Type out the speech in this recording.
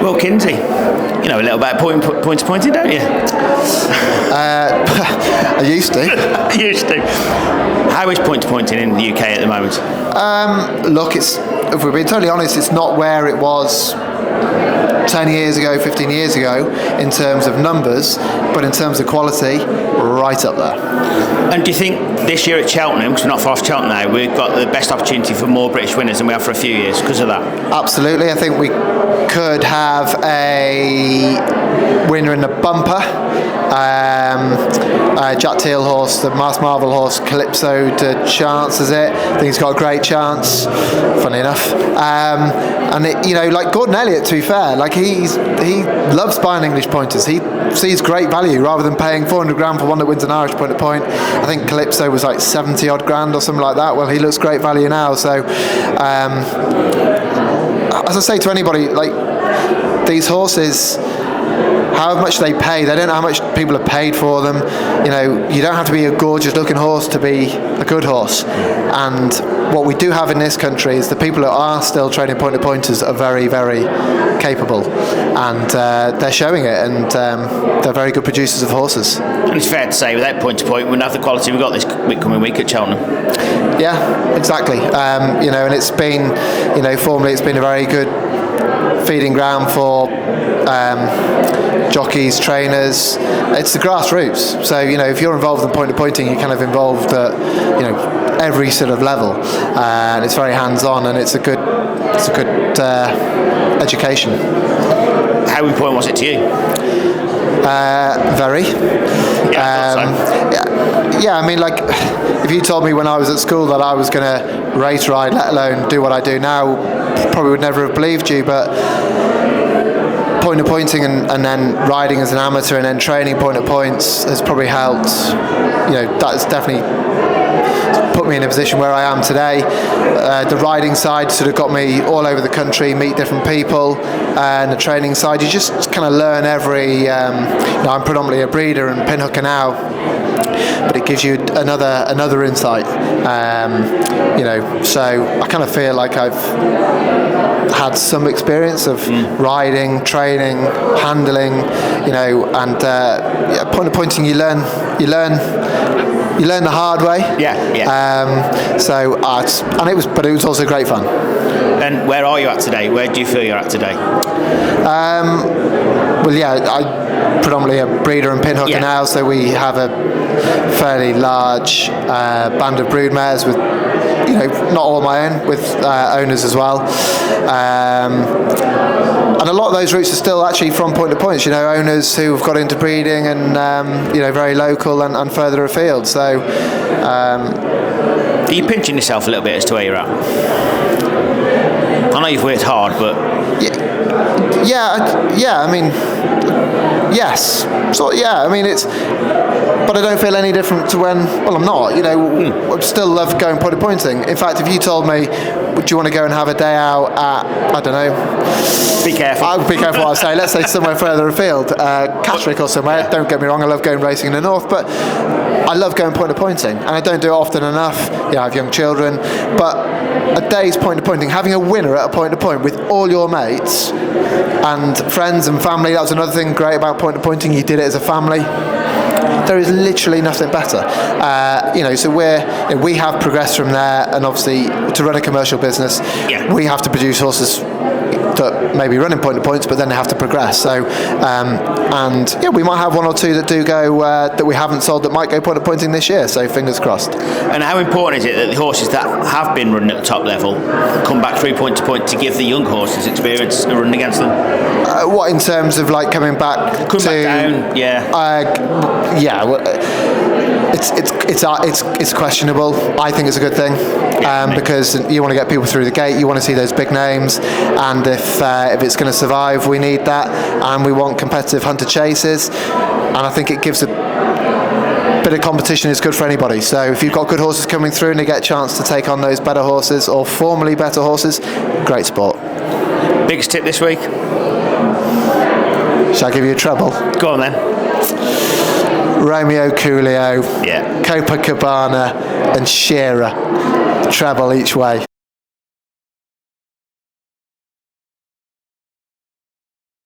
Well, Kinsey, you know a little about point to pointing, don't you? I used to. Used to. How is point to pointing in the UK at the moment? Look, if we're being totally honest, it's not where it was 10 years ago, 15 years ago in terms of numbers, but in terms of quality, right up there. And do you think this year at Cheltenham, because we're not far off Cheltenham now, we've got the best opportunity for more British winners than we have for a few years because of that? Absolutely. I think we could have a winner in the bumper. Jack Teal horse, the Mass Marvel horse, Calypso to chance, is it? I think he's got a great chance, funny enough. And it, like Gordon Elliott, to be fair, like he loves buying English pointers. He sees great value rather than paying 400 grand for one that wins an Irish point to point. I think Calypso was like 70 odd grand or something like that. Well, he looks great value now. So, as I say to anybody, like these horses, how much they pay, they don't know how much people have paid for them. You don't have to be a gorgeous looking horse to be a good horse. And what we do have in this country is the people who are still training point to pointers are very, very capable, and they're showing it, and they're very good producers of horses. And it's fair to say without point to point we wouldn't have the quality we've got this coming week at Cheltenham. Yeah, exactly. And it's been, formerly it's been a very good feeding ground for jockeys, trainers. It's the grassroots. So if you're involved in point to pointing, you're kind of involved at every sort of level, and it's very hands-on, and it's a good education. How important was it to you? Very. Yeah, I mean, like, if you told me when I was at school that I was going to race ride, let alone do what I do now, probably would never have believed you. But point to pointing and then riding as an amateur and then training point to points has probably helped. That's definitely put me in a position where I am today. The riding side sort of got me all over the country, meet different people, and the training side, you just kind of learn every. I'm predominantly a breeder and pinhooker now, but it gives you another insight. So I kind of feel like I've had some experience of riding, training, handling, and point to pointing. You learn the hard way. Yeah. But it was also great fun. And where are you at today? Where do you feel you're at today? I'm predominantly a breeder and pinhooker now, so we have a fairly large band of broodmares with, not all my own, with owners as well. And a lot of those routes are still actually from point to points, owners who've got into breeding and, very local and further afield. So, are you pinching yourself a little bit as to where you're at? I know you've worked hard, but... Yeah, I mean, yes. So, yeah, I mean, but I don't feel any different to when, well, I'm not, I still love going point to pointing. In fact, if you told me, would you want to go and have a day out at, I don't know. Be careful. I would be careful what I say. Let's say somewhere further afield, Catterick or somewhere. Yeah. Don't get me wrong, I love going racing in the north, but I love going point to pointing, and I don't do it often enough. I have young children, but a day's point to pointing, having a winner at a point to point with all your mates and friends and family, that was another thing great about point to pointing. You did it as a family. There is literally nothing better. So we have progressed from there, and obviously to run a commercial business, we have to produce horses that maybe running point to points, but then they have to progress. So, we might have one or two that do go that we haven't sold that might go point to pointing this year. So fingers crossed. And how important is it that the horses that have been running at the top level come back through point to point to give the young horses experience and running against them? What in terms of like coming back down? It's questionable. I think it's a good thing because you want to get people through the gate. You want to see those big names, and if it's going to survive, we need that, and we want competitive hunter chases. And I think it gives a bit of competition is good for anybody. So if you've got good horses coming through and they get a chance to take on those better horses or formerly better horses, great sport. Biggest tip this week? Shall I give you a treble? Go on then. Romeo Coolio, Copacabana and Shearer, treble each way.